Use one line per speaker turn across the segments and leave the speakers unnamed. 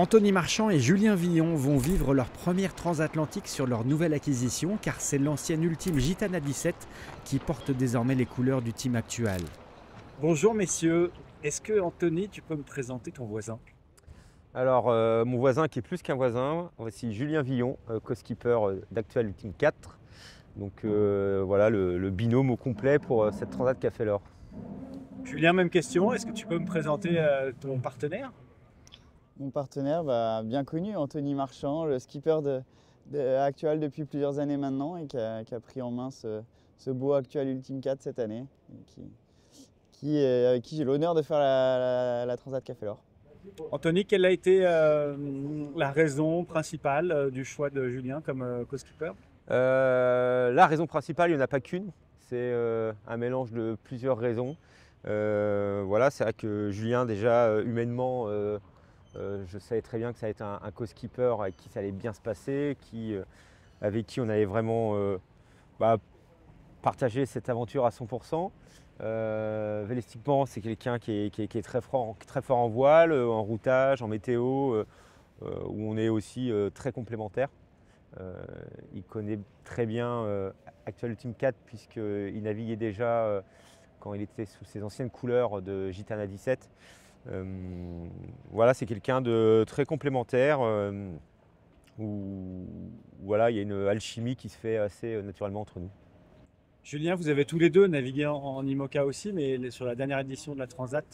Anthony Marchand et Julien Villon vont vivre leur première transatlantique sur leur nouvelle acquisition car c'est l'ancienne Ultime Gitana 17 qui porte désormais les couleurs du team actuel. Bonjour messieurs, est-ce que Anthony tu peux me présenter ton voisin?
Alors, mon voisin qui est plus qu'un voisin, voici Julien Villon, co-skipper d'Actual Ultime 4. Donc voilà le binôme au complet pour cette transat qui a fait l'or.
Julien, même question, est-ce que tu peux me présenter ton partenaire?
Mon partenaire, bien connu, Anthony Marchand, le skipper Actual depuis plusieurs années maintenant et qui a pris en main ce beau Actual Ultime 4 cette année, et avec qui j'ai l'honneur de faire la Transat Café l'Or.
Anthony, quelle a été la raison principale du choix de Julien comme co-skipper?
La raison principale, il n'y en a pas qu'une, c'est un mélange de plusieurs raisons. Voilà, c'est vrai que Julien déjà humainement, je savais très bien que ça allait être un co-skipper avec qui ça allait bien se passer, avec qui on allait vraiment partager cette aventure à 100%. Vélistiquement, c'est quelqu'un qui est très fort en voile, en routage, en météo, où on est aussi très complémentaires. Il connaît très bien Actual Ultime 4 puisqu'il naviguait déjà quand il était sous ses anciennes couleurs de Gitana 17. Voilà, c'est quelqu'un de très complémentaire où voilà, il y a une alchimie qui se fait assez naturellement entre nous.
Julien, vous avez tous les deux navigué en IMOCA aussi, mais sur la dernière édition de la Transat,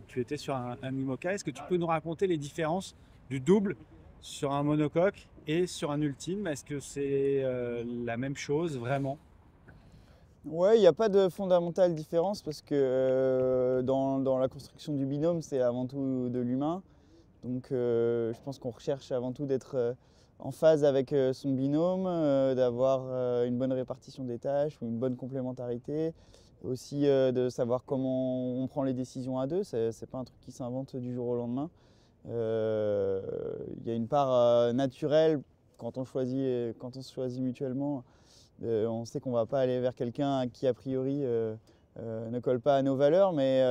tu étais sur un IMOCA. Est-ce que tu peux nous raconter les différences du double sur un monocoque et sur un ultime? Est-ce que c'est la même chose vraiment?
Ouais, il n'y a pas de fondamentale différence parce que dans la construction du binôme, c'est avant tout de l'humain. Donc je pense qu'on recherche avant tout d'être en phase avec son binôme, d'avoir une bonne répartition des tâches ou une bonne complémentarité. Aussi de savoir comment on prend les décisions à deux, c'est pas un truc qui s'invente du jour au lendemain. Il y a une part naturelle quand on se choisit mutuellement. On sait qu'on ne va pas aller vers quelqu'un qui a priori ne colle pas à nos valeurs, mais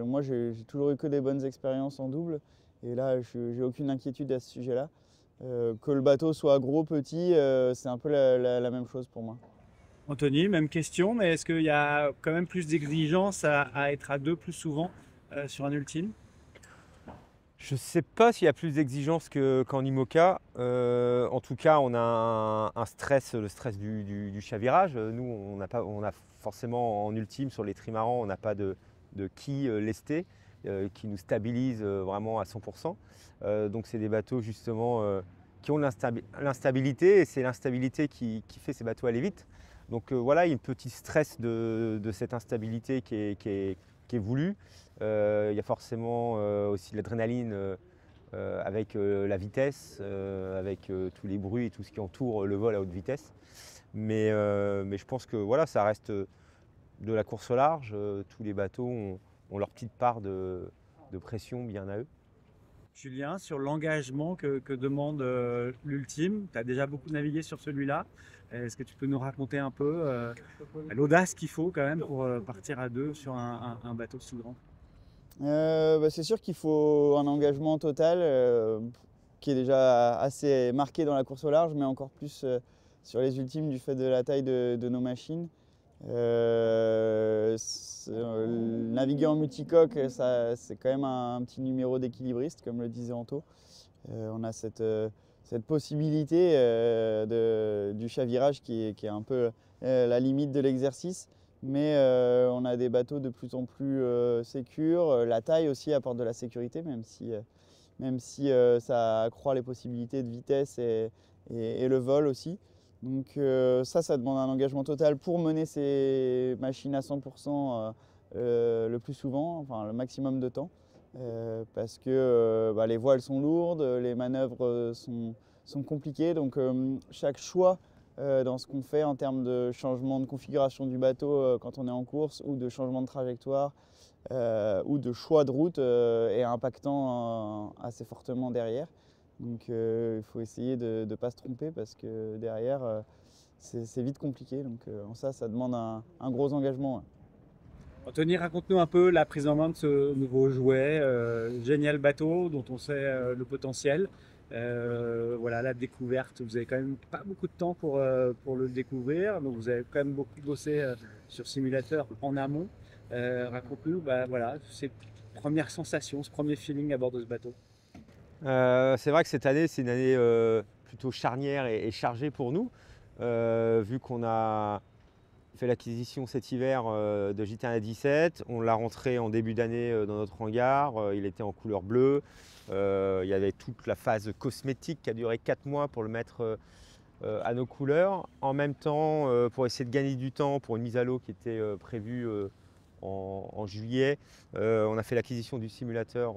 moi j'ai toujours eu que des bonnes expériences en double. Et là, je n'ai aucune inquiétude à ce sujet-là. Que le bateau soit gros, petit, c'est un peu la même chose pour moi.
Anthony, même question, mais est-ce qu'il y a quand même plus d'exigence à être à deux plus souvent sur un ultime?
Je ne sais pas s'il y a plus d'exigences qu'en IMOCA. En tout cas, on a un stress, le stress du chavirage. Nous, on a forcément en ultime sur les trimarans, on n'a pas de quille lestée qui nous stabilise vraiment à 100%. Donc c'est des bateaux justement qui ont l'instabilité et c'est l'instabilité qui fait ces bateaux aller vite. Donc voilà, il y a un petit stress de cette instabilité qui est voulu. Il y a forcément aussi de l'adrénaline avec la vitesse, avec tous les bruits et tout ce qui entoure le vol à haute vitesse. Mais je pense que voilà, ça reste de la course au large. Tous les bateaux ont leur petite part de pression bien à eux.
Julien, sur l'engagement que demande l'ultime, tu as déjà beaucoup navigué sur celui-là. Est-ce que tu peux nous raconter un peu l'audace qu'il faut quand même pour partir à deux sur un bateau si grand?
C'est sûr qu'il faut un engagement total qui est déjà assez marqué dans la course au large, mais encore plus sur les ultimes du fait de la taille de nos machines. Naviguer en multicoque, c'est quand même un petit numéro d'équilibriste, comme le disait Anto. On a cette possibilité du chavirage qui est un peu la limite de l'exercice. Mais on a des bateaux de plus en plus sécures. La taille aussi apporte de la sécurité, même si ça accroît les possibilités de vitesse et le vol aussi. Donc ça demande un engagement total pour mener ces machines à 100% le plus souvent, enfin le maximum de temps. Parce que les voiles sont lourdes, les manœuvres sont compliquées. Donc chaque choix dans ce qu'on fait en termes de changement de configuration du bateau quand on est en course ou de changement de trajectoire ou de choix de route est impactant assez fortement derrière. Donc il faut essayer de ne pas se tromper parce que derrière c'est vite compliqué. Donc en ça demande un gros engagement. Ouais.
Anthony, raconte-nous un peu la prise en main de ce nouveau jouet, génial bateau dont on sait le potentiel. Voilà, la découverte, vous avez quand même pas beaucoup de temps pour le découvrir, donc vous avez quand même beaucoup bossé sur simulateur en amont. Raconte-nous bah, voilà, ces premières sensations, ce premier feeling à bord de ce bateau.
C'est vrai que cette année, c'est une année plutôt charnière et chargée pour nous, vu qu'on a fait l'acquisition cet hiver de JT1 17. On l'a rentré en début d'année dans notre hangar. Il était en couleur bleue. Il y avait toute la phase cosmétique qui a duré 4 mois pour le mettre à nos couleurs. En même temps, pour essayer de gagner du temps pour une mise à l'eau qui était prévue en juillet, on a fait l'acquisition du simulateur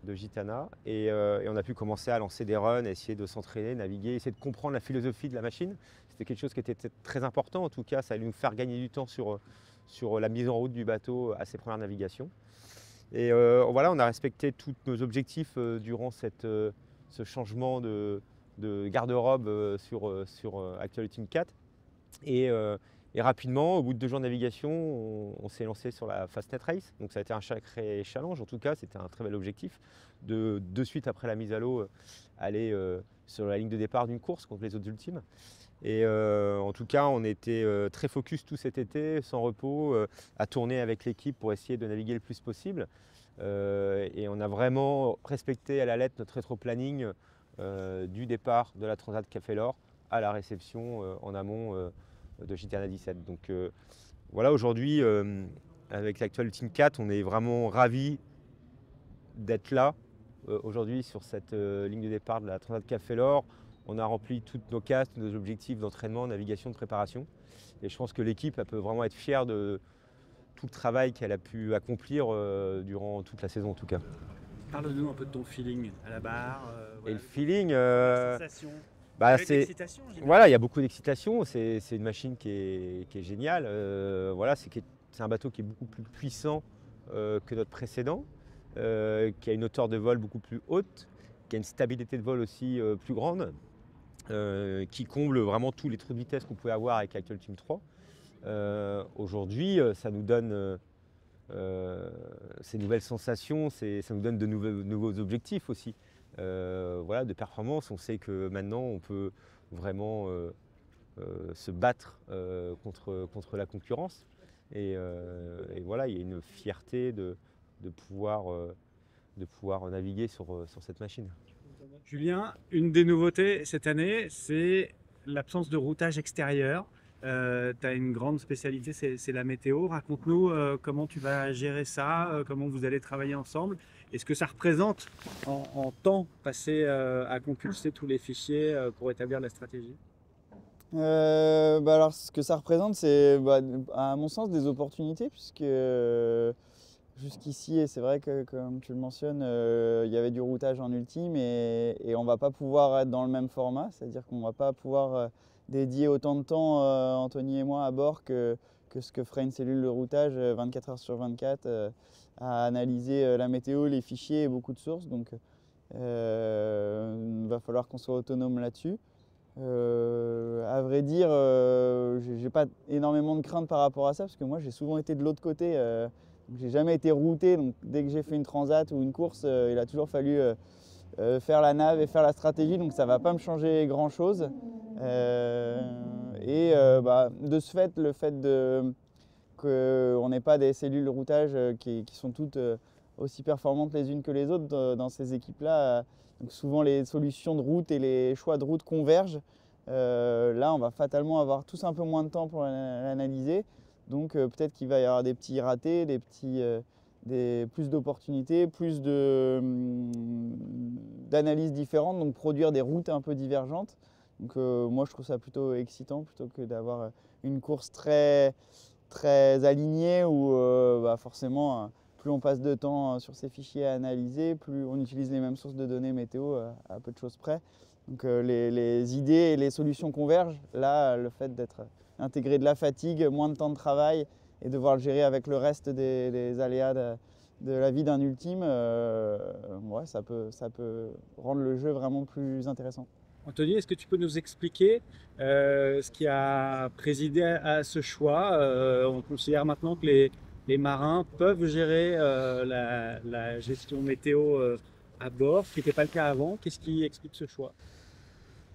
de Gitana et on a pu commencer à lancer des runs, essayer de s'entraîner, naviguer, essayer de comprendre la philosophie de la machine. C'était quelque chose qui était très important. En tout cas, ça allait nous faire gagner du temps sur la mise en route du bateau à ses premières navigations. Et voilà, on a respecté tous nos objectifs durant ce changement de garde-robe sur Actual Ultimate 4. Et rapidement, au bout de 2 jours de navigation, on s'est lancé sur la Fastnet Race. Donc ça a été un sacré challenge, en tout cas, c'était un très bel objectif. De suite après la mise à l'eau, aller sur la ligne de départ d'une course contre les autres ultimes. Et en tout cas, on était très focus tout cet été, sans repos, à tourner avec l'équipe pour essayer de naviguer le plus possible. Et on a vraiment respecté à la lettre notre rétro-planning du départ de la Transat Café L'Or à la réception en amont de JT1 17. Donc voilà, aujourd'hui, avec l'Actual Ultimate 4, on est vraiment ravis d'être là aujourd'hui sur cette ligne de départ de la Transat Café L'Or. On a rempli toutes nos cases, tous nos objectifs d'entraînement, navigation, de préparation. Et je pense que l'équipe peut vraiment être fière de tout le travail qu'elle a pu accomplir durant toute la saison en tout cas.
Parle-nous un peu de ton feeling à la barre.
Et le feeling,
sensation.
bah,
Avec l'excitation, j'imagine.
voilà, il y a beaucoup d'excitation. C'est une machine qui est géniale. Voilà, c'est un bateau qui est beaucoup plus puissant que notre précédent, qui a une hauteur de vol beaucoup plus haute, qui a une stabilité de vol aussi plus grande, qui comble vraiment tous les trous de vitesse qu'on pouvait avoir avec Actual Ultimate 3. Aujourd'hui, ça nous donne ces nouvelles sensations, ça nous donne de nouveaux objectifs aussi. Voilà, de performance. On sait que maintenant on peut vraiment se battre contre la concurrence. Et voilà, il y a une fierté de pouvoir naviguer sur cette machine.
Julien, une des nouveautés cette année, c'est l'absence de routage extérieur. Tu as une grande spécialité, c'est la météo. Raconte-nous comment tu vas gérer ça, comment vous allez travailler ensemble. Et ce que ça représente en temps passé à compulser tous les fichiers pour établir la stratégie.
Alors, ce que ça représente, c'est à mon sens des opportunités, puisque jusqu'ici, et c'est vrai que comme tu le mentionnes, il y avait du routage en ultime et on ne va pas pouvoir être dans le même format, c'est-à-dire qu'on ne va pas pouvoir dédier autant de temps, Anthony et moi, à bord que ce que ferait une cellule de routage 24 heures sur 24 à analyser la météo, les fichiers et beaucoup de sources. Donc il va falloir qu'on soit autonome là-dessus. À vrai dire, j'ai pas énormément de crainte par rapport à ça parce que moi j'ai souvent été de l'autre côté. J'ai jamais été routé, donc dès que j'ai fait une transat ou une course, il a toujours fallu faire la nav et faire la stratégie, donc ça ne va pas me changer grand-chose. De ce fait, le fait qu'on n'ait pas des cellules de routage qui sont toutes aussi performantes les unes que les autres dans ces équipes-là, donc souvent les solutions de route et les choix de route convergent. Là, on va fatalement avoir tous un peu moins de temps pour l'analyser. Donc peut-être qu'il va y avoir des petits ratés, plus d'opportunités, plus d'analyses différentes, donc produire des routes un peu divergentes. Donc moi je trouve ça plutôt excitant plutôt que d'avoir une course très, très alignée où forcément plus on passe de temps sur ces fichiers à analyser, plus on utilise les mêmes sources de données météo à peu de choses près. Donc les idées et les solutions convergent. Là, le fait d'être intégré de la fatigue, moins de temps de travail et devoir le gérer avec le reste des aléas de la vie d'un ultime, ça peut rendre le jeu vraiment plus intéressant.
Anthony, est-ce que tu peux nous expliquer ce qui a présidé à ce choix? On considère maintenant que les marins peuvent gérer la gestion météo à bord, ce qui n'était pas le cas avant. Qu'est-ce qui explique ce choix?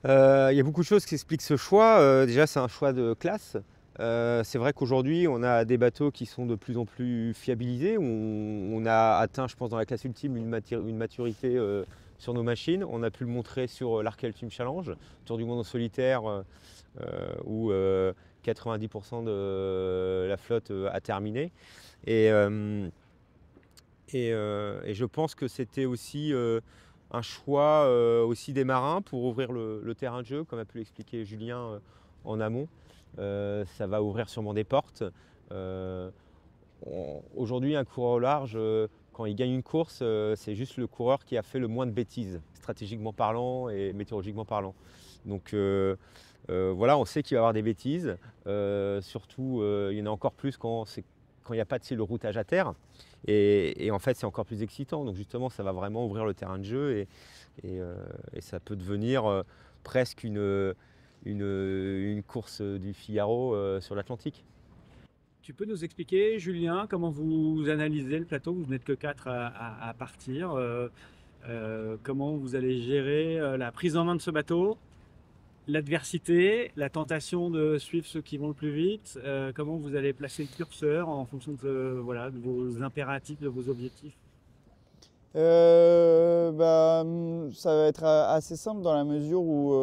Il y a beaucoup de choses qui expliquent ce choix. Déjà, c'est un choix de classe. C'est vrai qu'aujourd'hui, on a des bateaux qui sont de plus en plus fiabilisés. On a atteint, je pense, dans la classe ultime, une maturité sur nos machines. On a pu le montrer sur l'Arc Ultime Challenge, Tour du monde en solitaire, où 90% de la flotte a terminé. Et, et je pense que c'était aussi un choix aussi des marins pour ouvrir le terrain de jeu, comme a pu l'expliquer Julien en amont. Ça va ouvrir sûrement des portes. Aujourd'hui, un coureur au large, quand il gagne une course, c'est juste le coureur qui a fait le moins de bêtises, stratégiquement parlant et météorologiquement parlant. Donc voilà, on sait qu'il va y avoir des bêtises. Surtout, il y en a encore plus quand il n'y a pas de routage à terre. Et en fait, c'est encore plus excitant. Donc justement, ça va vraiment ouvrir le terrain de jeu et ça peut devenir presque une course du Figaro sur l'Atlantique.
Tu peux nous expliquer, Julien, comment vous analysez le plateau? Vous n'êtes que 4 à partir. Comment vous allez gérer la prise en main de ce bateau, l'adversité, la tentation de suivre ceux qui vont le plus vite? Comment vous allez placer le curseur en fonction voilà, de vos impératifs, de vos objectifs?
Ça va être assez simple dans la mesure où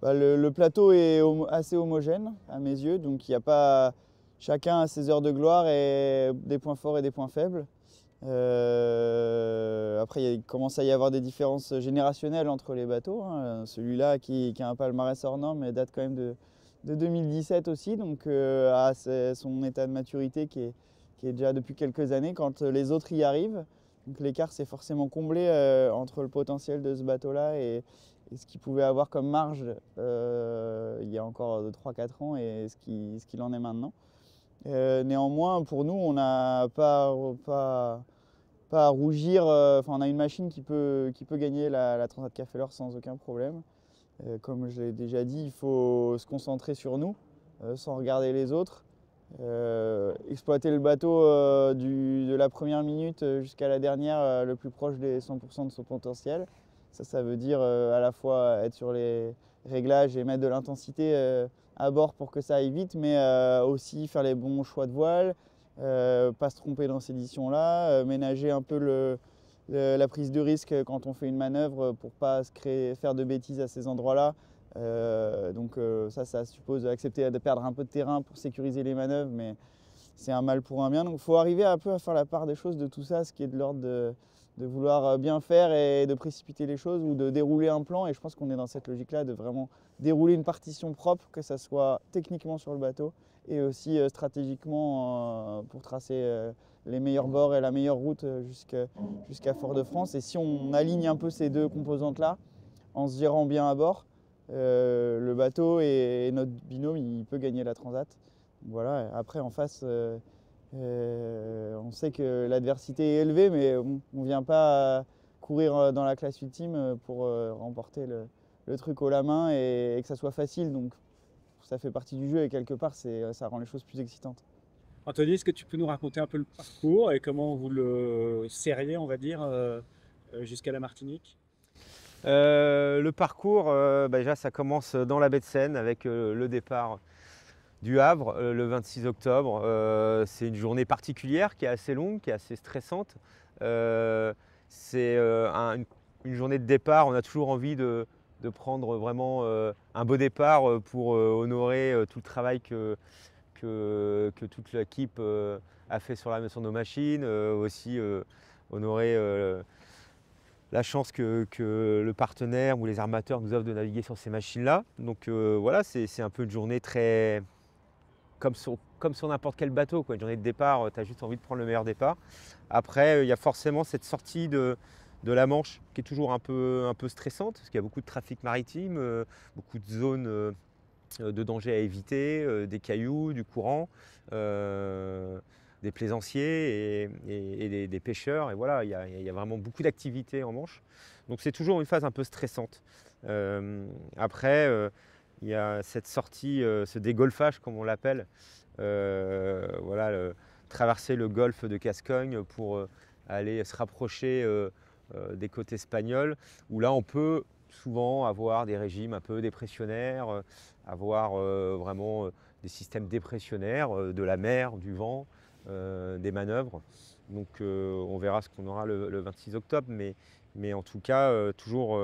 le plateau est assez homogène à mes yeux, donc il n'y a pas chacun a ses heures de gloire et des points forts et des points faibles. Après, il commence à y avoir des différences générationnelles entre les bateaux, hein. Celui-là qui a un palmarès hors norme date quand même de 2017 aussi, donc a son état de maturité qui est déjà depuis quelques années quand les autres y arrivent. Donc l'écart s'est forcément comblé entre le potentiel de ce bateau-là et ce qu'il pouvait avoir comme marge il y a encore 3-4 ans et ce qu'il en est maintenant. Néanmoins, pour nous, on n'a pas à rougir. On a une machine qui peut gagner la Transat Café L'Or sans aucun problème. Comme je l'ai déjà dit, il faut se concentrer sur nous, sans regarder les autres. Exploiter le bateau de la première minute jusqu'à la dernière, le plus proche des 100% de son potentiel. Ça veut dire à la fois être sur les réglages et mettre de l'intensité à bord pour que ça aille vite, mais aussi faire les bons choix de voile, pas se tromper dans ces éditions-là, ménager un peu la prise de risque quand on fait une manœuvre pour pas faire de bêtises à ces endroits-là. Ça suppose accepter de perdre un peu de terrain pour sécuriser les manœuvres, mais c'est un mal pour un bien. Donc il faut arriver un peu à faire la part des choses de tout ça, ce qui est de l'ordre de vouloir bien faire et de précipiter les choses ou de dérouler un plan. Et je pense qu'on est dans cette logique-là de vraiment dérouler une partition propre, que ça soit techniquement sur le bateau et aussi stratégiquement pour tracer les meilleurs bords et la meilleure route jusqu'à Fort-de-France. Et si on aligne un peu ces deux composantes-là, en se gérant bien à bord, le bateau et notre binôme, il peut gagner la Transat. Voilà. Après, en face, on sait que l'adversité est élevée, mais on ne vient pas courir dans la classe ultime pour remporter le truc haut la main et que ça soit facile. Donc, ça fait partie du jeu et quelque part, ça rend les choses plus excitantes.
Anthony, est-ce que tu peux nous raconter un peu le parcours et comment vous le serriez, on va dire, jusqu'à la Martinique?
Le parcours, déjà, ça commence dans la baie de Seine avec le départ du Havre le 26 octobre. C'est une journée particulière qui est assez longue, qui est assez stressante. C'est une journée de départ. On a toujours envie de prendre vraiment un beau départ pour honorer tout le travail que toute l'équipe a fait sur nos machines. Aussi honorer la chance que le partenaire ou les armateurs nous offrent de naviguer sur ces machines-là. Donc voilà, c'est un peu une journée très comme sur n'importe quel bateau, quoi. Une journée de départ, tu as juste envie de prendre le meilleur départ. Après, il y a forcément cette sortie de la Manche qui est toujours un peu stressante, parce qu'il y a beaucoup de trafic maritime, beaucoup de zones de danger à éviter, des cailloux, du courant, des plaisanciers et des pêcheurs. Et voilà, il y a vraiment beaucoup d'activités en Manche. Donc c'est toujours une phase un peu stressante. Après, il y a cette sortie, ce dégolfage comme on l'appelle, voilà, traverser le golfe de Gascogne pour aller se rapprocher des côtes espagnoles, où là on peut souvent avoir des régimes un peu dépressionnaires, avoir vraiment des systèmes dépressionnaires, de la mer, du vent, des manœuvres. Donc on verra ce qu'on aura le 26 octobre, mais en tout cas toujours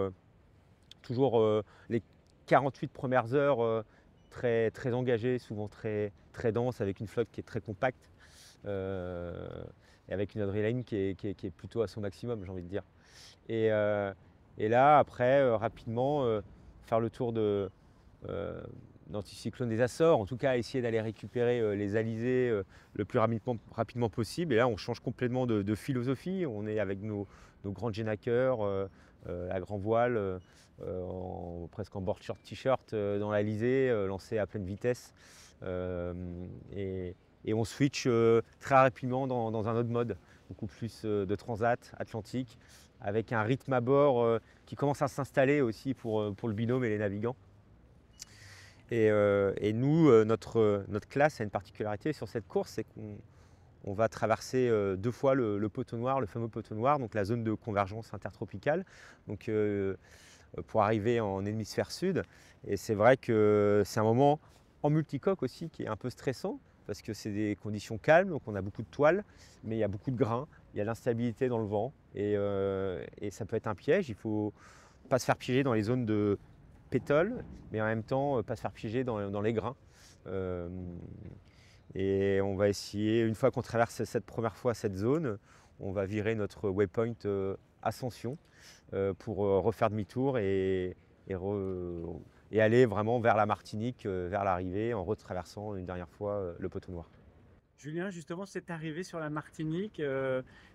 les 48 premières heures très, très engagées, souvent très, très denses, avec une flotte qui est très compacte et avec une adrénaline qui est plutôt à son maximum, j'ai envie de dire. Et là, après, rapidement, faire le tour d'anticyclone des Açores, en tout cas essayer d'aller récupérer les alizés le plus rapidement possible. Et là, on change complètement de philosophie. On est avec nos grands Genaker, à grand voile, presque en board short t-shirt dans l'Alizé, lancé à pleine vitesse. Et on switch très rapidement dans un autre mode, beaucoup plus de transat atlantique, avec un rythme à bord qui commence à s'installer aussi pour le binôme et les navigants. Et nous, notre classe a une particularité sur cette course, c'est qu'on va traverser 2 fois le poteau noir, le fameux poteau noir, donc la zone de convergence intertropicale, donc, pour arriver en hémisphère sud. Et c'est vrai que c'est un moment en multicoque aussi qui est un peu stressant, parce que c'est des conditions calmes, donc on a beaucoup de toiles, mais il y a beaucoup de grains, il y a l'instabilité dans le vent, et ça peut être un piège. Il ne faut pas se faire piéger dans les zones de pétole, mais en même temps pas se faire piéger dans les grains. Et on va essayer, une fois qu'on traverse cette première fois cette zone, on va virer notre waypoint Ascension pour refaire demi-tour et aller vraiment vers la Martinique, vers l'arrivée, en retraversant une dernière fois le poteau noir.
Julien, justement, c'est arrivé sur la Martinique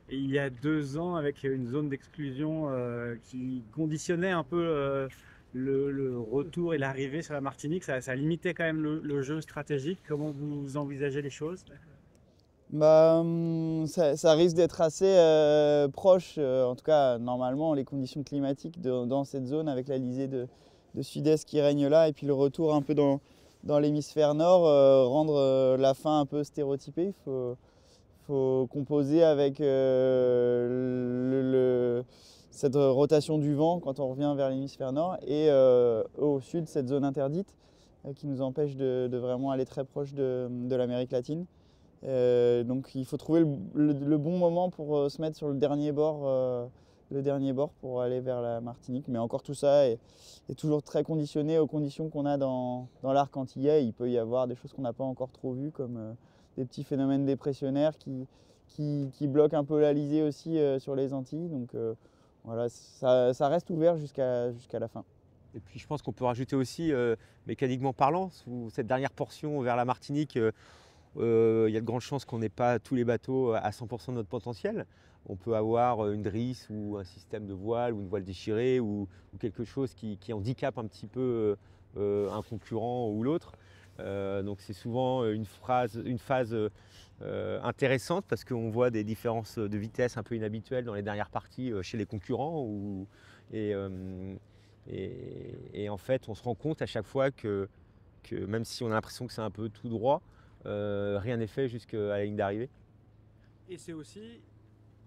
il y a 2 ans avec une zone d'exclusion qui conditionnait un peu le retour et l'arrivée sur la Martinique. Ça limitait quand même le jeu stratégique. Comment vous envisagez les choses?
Bah, ça risque d'être assez proche, en tout cas normalement, les conditions climatiques dans cette zone avec l'alizé de sud-est qui règne là et puis le retour un peu dans l'hémisphère nord, rendre la fin un peu stéréotypée. Faut composer avec cette rotation du vent quand on revient vers l'hémisphère nord et au sud cette zone interdite qui nous empêche de vraiment aller très proche de l'Amérique latine. Donc il faut trouver le bon moment pour se mettre sur le dernier bord pour aller vers la Martinique. Mais encore tout ça est toujours très conditionné aux conditions qu'on a dans l'arc antillais. Il peut y avoir des choses qu'on n'a pas encore trop vues, comme des petits phénomènes dépressionnaires qui bloquent un peu l'alizé aussi sur les Antilles. Donc voilà, ça reste ouvert jusqu'à la fin.
Et puis je pense qu'on peut rajouter aussi, mécaniquement parlant, sous cette dernière portion vers la Martinique, il y a de grandes chances qu'on n'ait pas tous les bateaux à 100% de notre potentiel. On peut avoir une drisse ou un système de voile ou une voile déchirée ou quelque chose qui handicape un petit peu un concurrent ou l'autre. Donc c'est souvent une phase intéressante parce qu'on voit des différences de vitesse un peu inhabituelles dans les dernières parties chez les concurrents. Et en fait, on se rend compte à chaque fois que même si on a l'impression que c'est un peu tout droit, rien n'est fait jusqu'à la ligne d'arrivée.
Et c'est aussi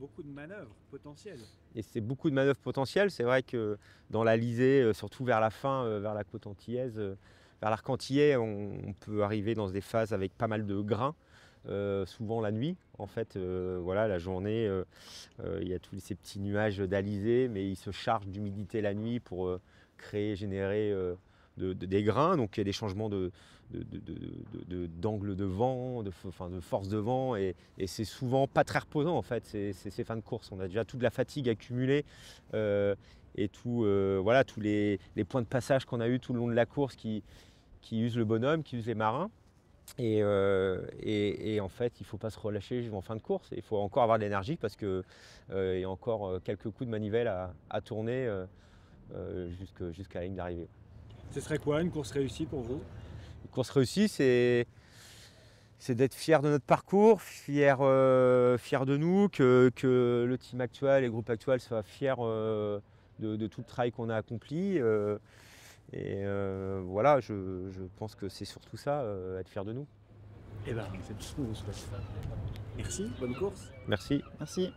beaucoup de manœuvres potentielles.
Et c'est beaucoup de manœuvres potentielles. C'est vrai que dans l'Alizé, surtout vers la fin, vers la côte antillaise, vers l'arc antillais, on peut arriver dans des phases avec pas mal de grains, souvent la nuit. En fait, voilà, la journée, il y a tous ces petits nuages d'Alizé, mais ils se chargent d'humidité la nuit pour générer des grains. Donc il y a des changements d'angle de vent, de force de vent, et c'est souvent pas très reposant en fait, ces fins de course. On a déjà toute la fatigue accumulée et voilà, tous les points de passage qu'on a eu tout le long de la course qui usent le bonhomme, qui usent les marins. Et en fait, il ne faut pas se relâcher en fin de course. Il faut encore avoir de l'énergie parce qu'il y a encore quelques coups de manivelle à tourner jusqu'à la ligne d'arrivée.
Ce serait quoi une course réussie pour vous?
Une course réussie, c'est d'être fier de notre parcours, fier de nous, que le team actuel et le groupe actuel soient fiers de tout le travail qu'on a accompli. Voilà, je pense que c'est surtout ça, être fier de nous.
Et ben, c'est tout ce qu'on vous souhaite. Merci, bonne course.
Merci.
Merci.